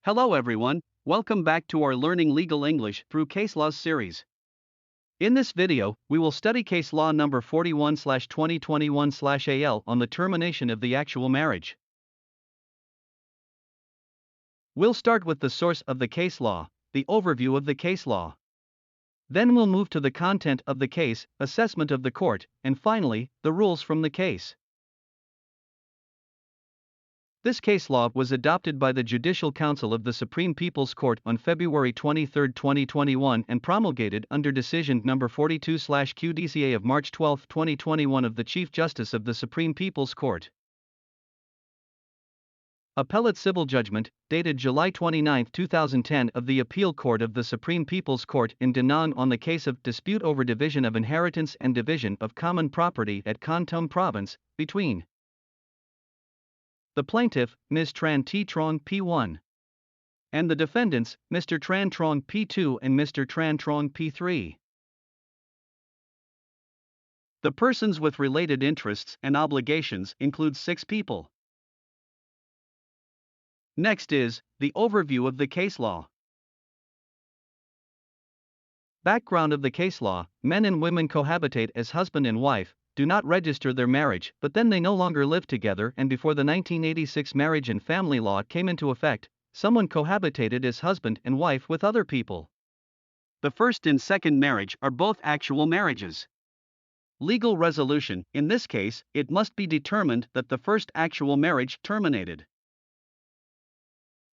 Hello everyone, welcome back to our Learning Legal English through Case Laws series. In this video, we will study case law number 41/2021/AL on the termination of the actual marriage. We'll start with the source of the case law, the overview of the case law. Then we'll move to the content of the case, assessment of the court, and finally, the rules from the case. This case law was adopted by the Judicial Council of the Supreme People's Court on February 23, 2021 and promulgated under Decision No. 42/QDCA of March 12, 2021 of the Chief Justice of the Supreme People's Court. Appellate Civil Judgment, dated July 29, 2010 of the Appeal Court of the Supreme People's Court in Da Nang on the case of dispute over division of inheritance and division of common property at Kon Tum Province, between the plaintiff, Ms. Tran T. Trong P1, and the defendants, Mr. Tran Trong P2 and Mr. Tran Trong P3. The persons with related interests and obligations include 6 people. Next is the overview of the case law. Background of the case law: men and women cohabitate as husband and wife, do not register their marriage, but then they no longer live together, and before the 1986 Marriage and Family Law came into effect, someone cohabitated as husband and wife with other people. The first and second marriage are both actual marriages. Legal resolution: in this case, it must be determined that the first actual marriage terminated.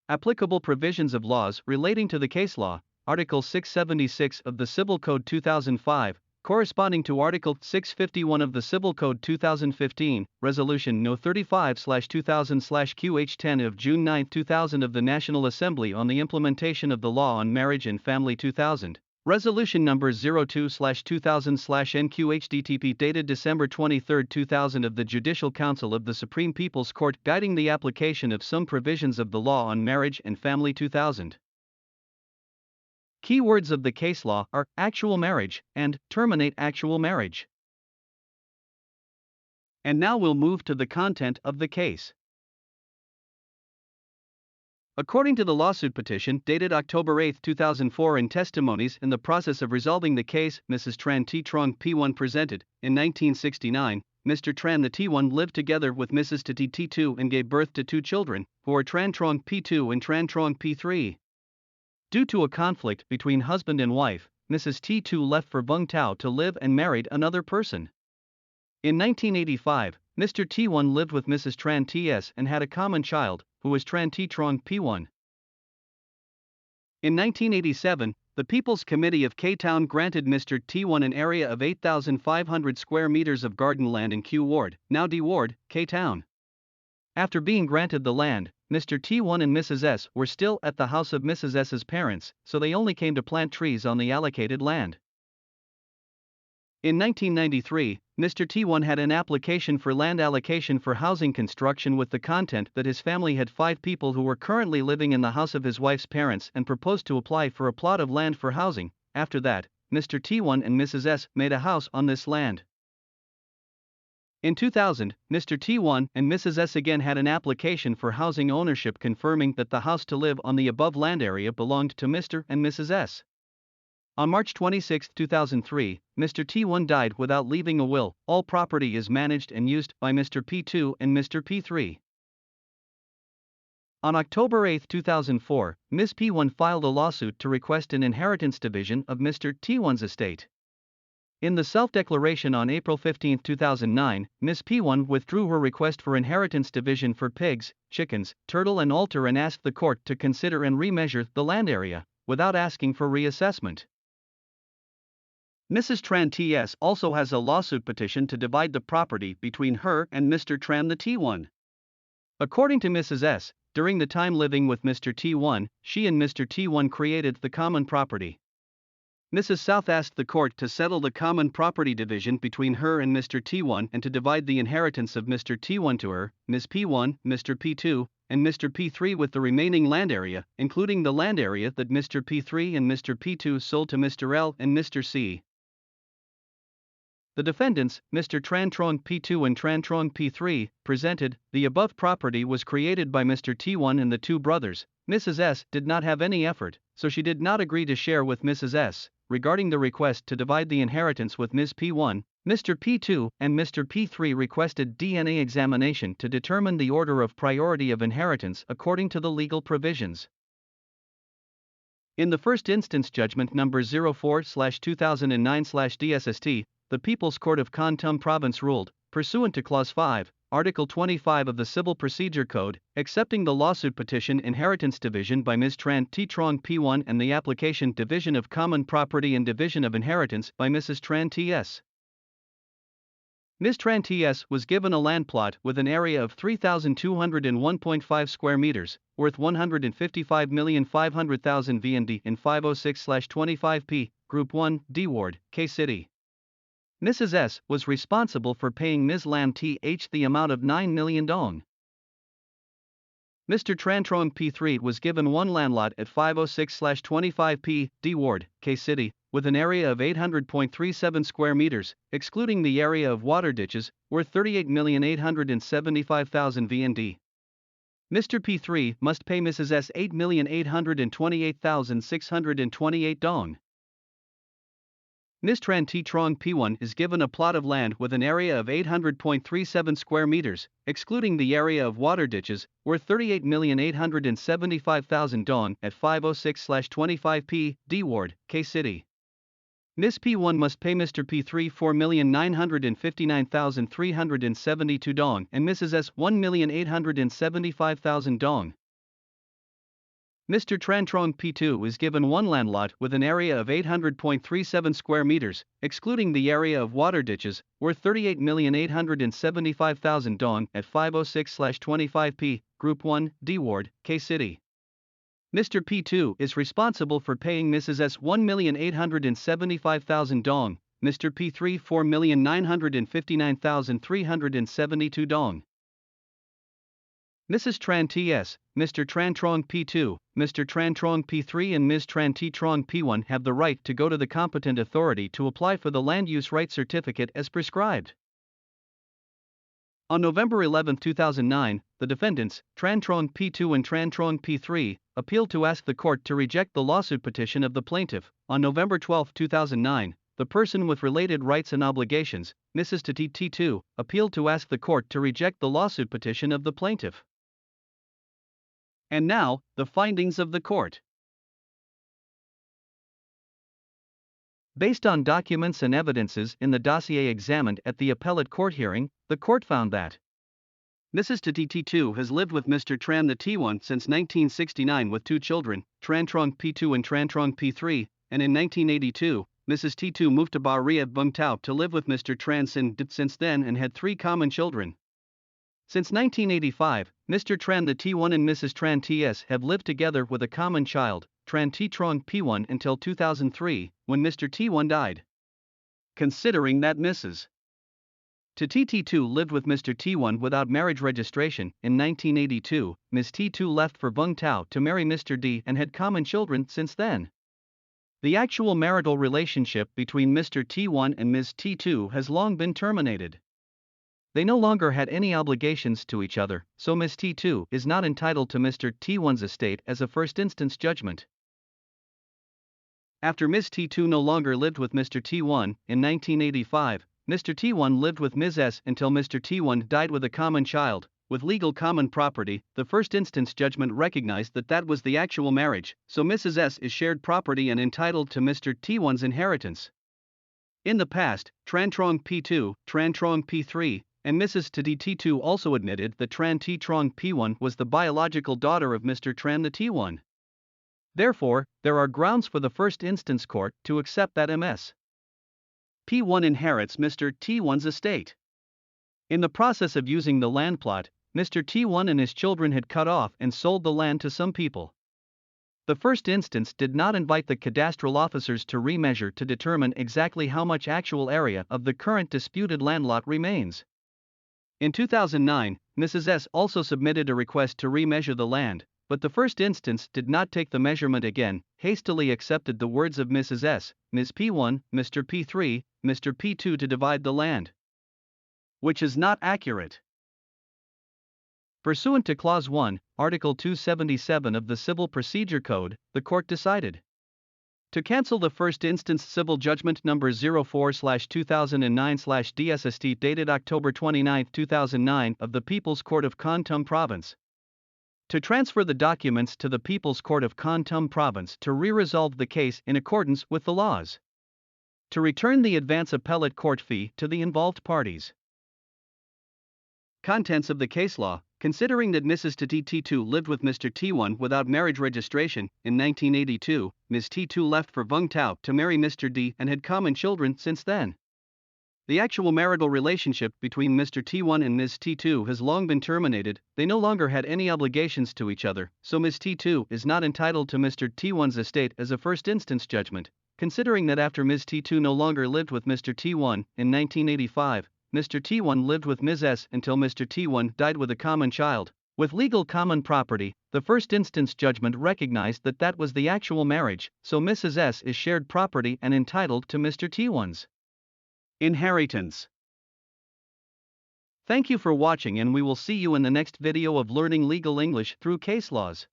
Applicable provisions of laws relating to the case law: Article 676 of the Civil Code 2005, corresponding to Article 651 of the Civil Code 2015, Resolution No. 35/2000/QH10 of June 9, 2000 of the National Assembly on the implementation of the Law on Marriage and Family 2000, Resolution No. 02/2000/NQHDTP dated December 23, 2000 of the Judicial Council of the Supreme People's Court guiding the application of some provisions of the Law on Marriage and Family 2000. Keywords of the case law are actual marriage and terminate actual marriage. And now we'll move to the content of the case. According to the lawsuit petition dated October 8, 2004 and testimonies in the process of resolving the case, Mrs. Tran T. Trong P1 presented, in 1969, Mr. Tran the T1 lived together with Mrs. T. T2 and gave birth to 2 children, who are Tran Trong P2 and Tran Trong P3. Due to a conflict between husband and wife, Mrs. T2 left for Vung Tau to live and married another person. In 1985, Mr. T1 lived with Mrs. Tran TS and had a common child, who was Tran T. Trong P1. In 1987, the People's Committee of K-Town granted Mr. T1 an area of 8,500 square meters of garden land in Q Ward, now D Ward, K-Town. After being granted the land, Mr. T1 and Mrs. S were still at the house of Mrs. S's parents, so they only came to plant trees on the allocated land. In 1993, Mr. T1 had an application for land allocation for housing construction with the content that his family had 5 people who were currently living in the house of his wife's parents and proposed to apply for a plot of land for housing. After that, Mr. T1 and Mrs. S made a house on this land. In 2000, Mr. T1 and Mrs. S again had an application for housing ownership confirming that the house to live on the above land area belonged to Mr. and Mrs. S. On March 26, 2003, Mr. T1 died without leaving a will. All property is managed and used by Mr. P2 and Mr. P3. On October 8, 2004, Ms. P1 filed a lawsuit to request an inheritance division of Mr. T1's estate. In the self-declaration on April 15, 2009, Ms. P1 withdrew her request for inheritance division for pigs, chickens, turtle and altar and asked the court to consider and remeasure the land area, without asking for reassessment. Mrs. Tran TS also has a lawsuit petition to divide the property between her and Mr. Tran the T1. According to Mrs. S, during the time living with Mr. T1, she and Mr. T1 created the common property. Mrs. South asked the court to settle the common property division between her and Mr. T1 and to divide the inheritance of Mr. T1 to her, Ms. P1, Mr. P2, and Mr. P3 with the remaining land area, including the land area that Mr. P3 and Mr. P2 sold to Mr. L and Mr. C. The defendants, Mr. Tran Trong P2 and Tran Trong P3, presented, the above property was created by Mr. T1 and the two brothers. Mrs. S did not have any effort, so she did not agree to share with Mrs. S. Regarding the request to divide the inheritance with Ms. P1, Mr. P2 and Mr. P3 requested DNA examination to determine the order of priority of inheritance according to the legal provisions. In the first instance judgment number 04/2009/DSST, the People's Court of Kon Tum Province ruled, pursuant to Clause 5, Article 25 of the Civil Procedure Code, accepting the lawsuit petition Inheritance Division by Ms. Tran T. Trong P1 and the application Division of Common Property and Division of Inheritance by Mrs. Tran T.S. Ms. Tran T.S. was given a land plot with an area of 3,201.5 square meters, worth 155,500,000 VND in 506/25P, Group 1, D Ward, K City. Mrs. S. was responsible for paying Ms. Lam Th the amount of 9 million dong. Mr. Tran Trong P3 was given one land lot at 506/25P, D Ward, K City, with an area of 800.37 square meters, excluding the area of water ditches, worth 38,875,000 VND. Mr. P3 must pay Mrs. S 8,828,628 dong. Ms. Tran T. Trong P1 is given a plot of land with an area of 800.37 square meters, excluding the area of water ditches, worth 38,875,000 dong at 506/25P, D Ward, K City. Ms. P1 must pay Mr. P3 4,959,372 dong and Mrs. S 1,875,000 dong. Mr. Tran Trong P2 is given one land lot with an area of 800.37 square meters, excluding the area of water ditches, worth 38,875,000 dong at 506/25P, Group 1, D Ward, K City. Mr. P2 is responsible for paying Mrs. S 1,875,000 dong, Mr. P3 4,959,372 dong. Mrs. Tran T.S., Mr. Tran Trong P2, Mr. Tran Trong P3 and Ms. Tran T. Trong P1 have the right to go to the competent authority to apply for the land use right certificate as prescribed. On November 11, 2009, the defendants, Tran Trong P2 and Tran Trong P3, appealed to ask the court to reject the lawsuit petition of the plaintiff. On November 12, 2009, the person with related rights and obligations, Mrs. T2, appealed to ask the court to reject the lawsuit petition of the plaintiff. And now, the findings of the court. Based on documents and evidences in the dossier examined at the appellate court hearing, the court found that Mrs. T2 has lived with Mr. Tran the T1 since 1969 with two children, Tran Trong P2 and Tran Trong P3, and in 1982, Mrs. T2 moved to Ba Ria Vung Tau to live with Mr. Tran since then and had three common children. Since 1985, Mr. Tran the T1 and Mrs. Tran T.S. have lived together with a common child, Tran T. Trong P1 until 2003, when Mr. T1 died. Considering that Mrs. T2 lived with Mr. T1 without marriage registration, in 1982, Ms. T2 left for Vung Tau to marry Mr. D and had common children since then. The actual marital relationship between Mr. T1 and Ms. T2 has long been terminated. They no longer had any obligations to each other, so Ms. T2 is not entitled to Mr. T1's estate as a first instance judgment. After Ms. T2 no longer lived with Mr. T1, in 1985, Mr. T1 lived with Ms. S until Mr. T1 died with a common child. With legal common property, the first instance judgment recognized that was the actual marriage, so Mrs. S is shared property and entitled to Mr. T1's inheritance. In the past, Tran Trong P2, Tran Trong P3, and Mrs. T2 also admitted that Tran T. Trong P1 was the biological daughter of Mr. Tran the T1. Therefore, there are grounds for the first instance court to accept that Ms. P1 inherits Mr. T1's estate. In the process of using the land plot, Mr. T1 and his children had cut off and sold the land to some people. The first instance did not invite the cadastral officers to remeasure to determine exactly how much actual area of the current disputed land lot remains. In 2009, Mrs. S also submitted a request to remeasure the land, but the first instance did not take the measurement again, hastily accepted the words of Mrs. S, Ms. P1, Mr. P3, Mr. P2 to divide the land, which is not accurate. Pursuant to Clause 1, Article 277 of the Civil Procedure Code, the court decided to cancel the first instance civil judgment number 04/2009/DSST dated October 29, 2009 of the People's Court of Kon Tum Province, to transfer the documents to the People's Court of Kon Tum Province to re-resolve the case in accordance with the laws, to return the advance appellate court fee to the involved parties. Contents of the case law. Considering that Mrs. T2 lived with Mr. T1 without marriage registration, in 1982, Ms. T2 left for Vung Tau to marry Mr. D and had common children since then. The actual marital relationship between Mr. T1 and Ms. T2 has long been terminated. They no longer had any obligations to each other, so Ms. T2 is not entitled to Mr. T1's estate as a first instance judgment. Considering that after Ms. T2 no longer lived with Mr. T1, in 1985, Mr. T1 lived with Ms. S until Mr. T1 died with a common child, with legal common property. The first instance judgment recognized that that was the actual marriage, so Mrs. S is shared property and entitled to Mr. T1's inheritance. Thank you for watching, and we will see you in the next video of learning legal English through case laws.